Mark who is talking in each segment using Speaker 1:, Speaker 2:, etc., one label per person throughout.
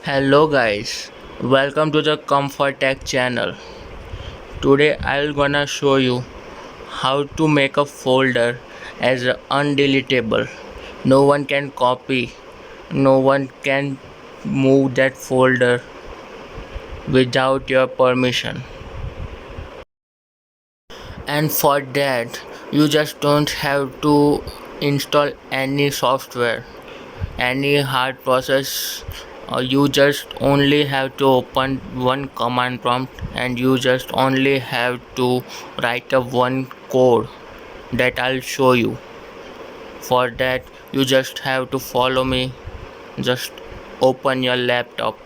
Speaker 1: Hello guys, welcome to the Comfort Tech channel. Today I'll gonna show you how to make a folder as a undeletable. No one can copy, no one can move that folder without your permission. And for that, you just don't have to install any software, any hard process. You just only have to open one command prompt and you just only have to write a one code that I'll show you. For that, you just have to follow me. Just open your laptop.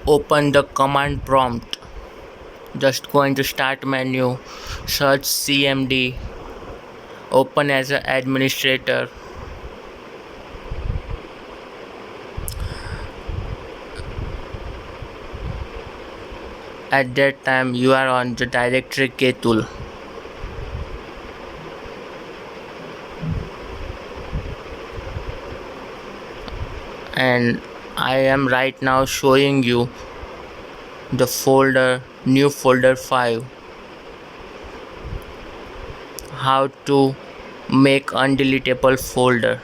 Speaker 1: Open the command prompt. Just go into start menu, search cmd, open as an administrator. At that time you are on the directory ktool. And I am right now showing you the folder, new folder 5, how to make undeletable folder.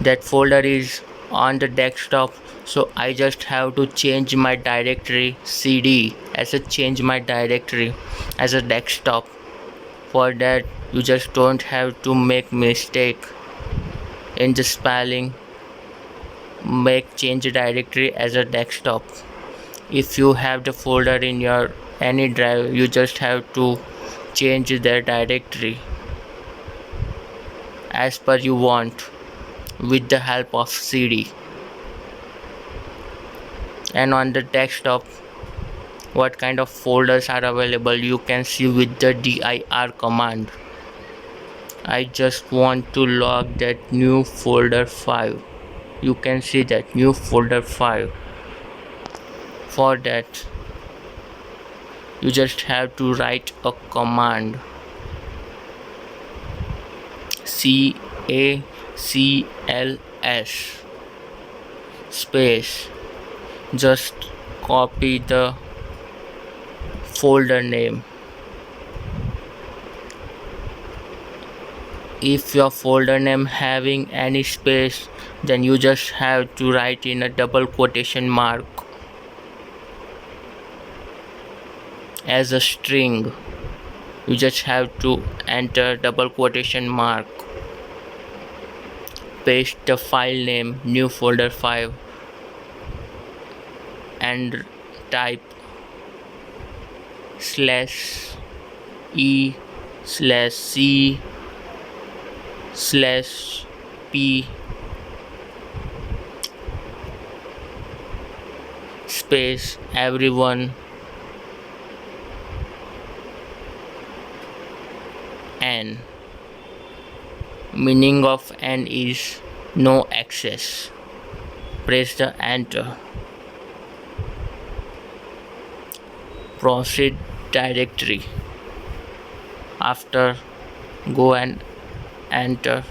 Speaker 1: That folder is on the desktop, so I just have to change my directory cd as a change my directory as a desktop. For that you just don't have to make mistake in the spelling. Make change directory as a desktop. If you have the folder in your any drive, you just have to change their directory as per you want with the help of cd. And on the desktop, what kind of folders are available you can see with the dir command. I just want to log that new folder 5. You can see that new folder 5. For that you just have to write a command cacls space. Just copy the folder name. If your folder name having any space, then you just have to write in a double quotation mark as a string. You just have to enter double quotation mark, paste the file name new folder 5 and type /e/c/p space everyone n. Meaning of n is no access. Press the enter. Proceed directory. After go and enter.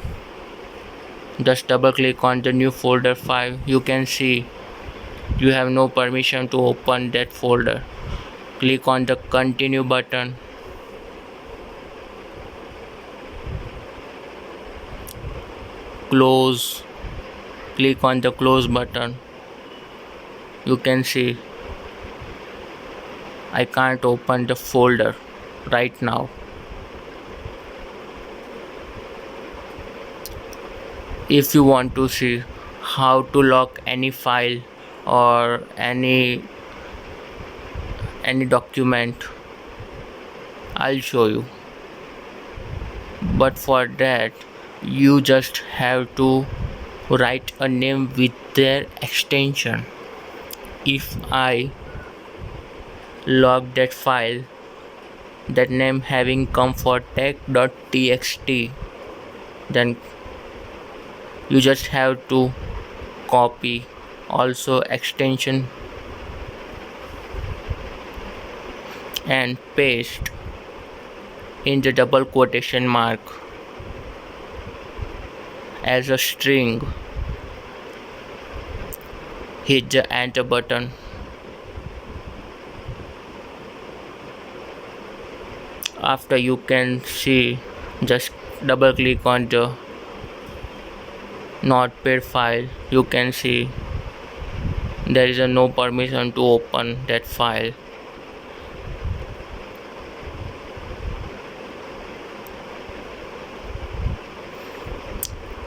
Speaker 1: Just double click on the new folder 5. You can see you have no permission to open that folder. Click on the continue button. Close. Click on the close button. You can see I can't open the folder right now. If you want to see how to lock any file or any document, I'll show you. But for that you just have to write a name with their extension. If I log that file, that name having comforttech.txt, then you just have to copy also extension and paste in the double quotation mark as a string. Hit the enter button. After you can see, just double click on the notepad file. You can see there is no permission to open that file.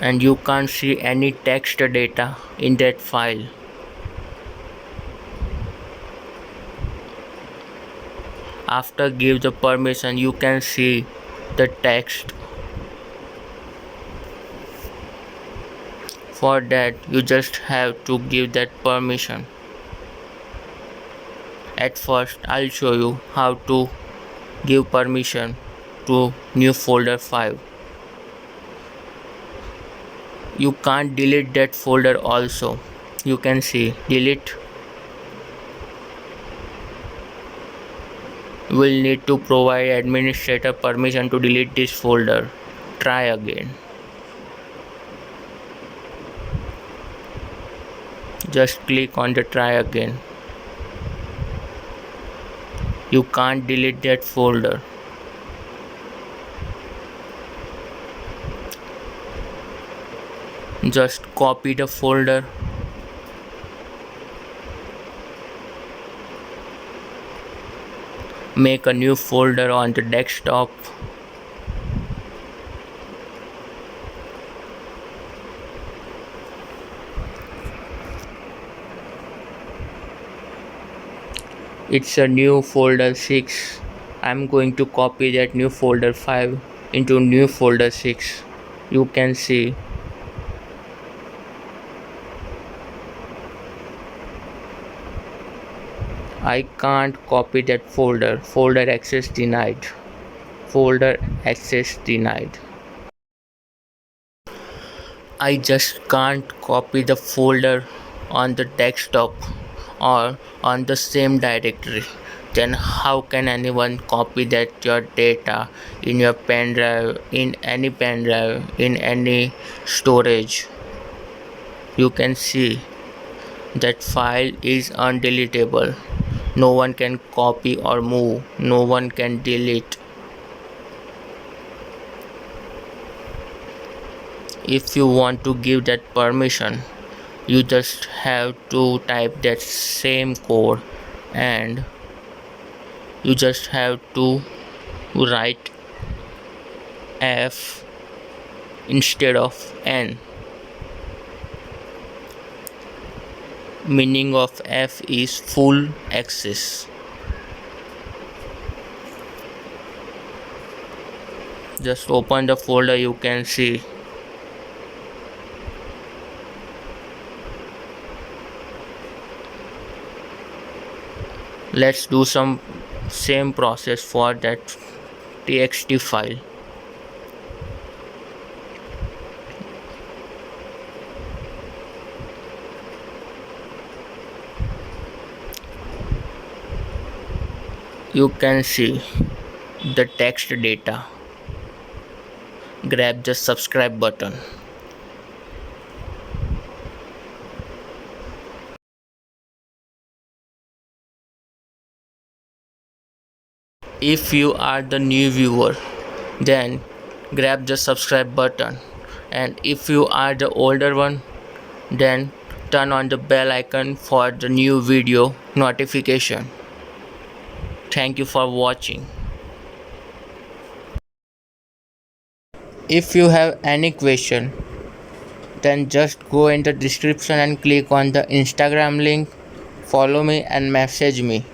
Speaker 1: And you can't see any text data in that file. After give the permission, you can see the text. For that, you just have to give that permission. At first, I'll show you how to give permission to new folder 5. You can't delete that folder also. You can see delete. Will need to provide administrator permission to delete this folder. Try again. Just click on the try again. You can't delete that folder. Just copy the folder. Make a new folder on the desktop. It's a new folder 6. I'm going to copy that new folder 5 into new folder 6. You can see I can't copy that folder. Folder access denied. Folder access denied. I just can't copy the folder on the desktop or on the same directory. Then how can anyone copy that your data in your pen drive, in any storage? You can see that file is undeletable. No one can copy or move. No one can delete. If you want to give that permission, you just have to type that same code and you just have to write F instead of N. Meaning of F is full access. Just open the folder, you can see. Let's do some same process for that txt file. You can see the text data. Grab the subscribe button. If you are the new viewer, then grab the subscribe button, and if you are the older one, then turn on the bell icon for the new video notification. Thank you for watching. If you have any question, then just go in the description and click on the Instagram link, follow me and message me.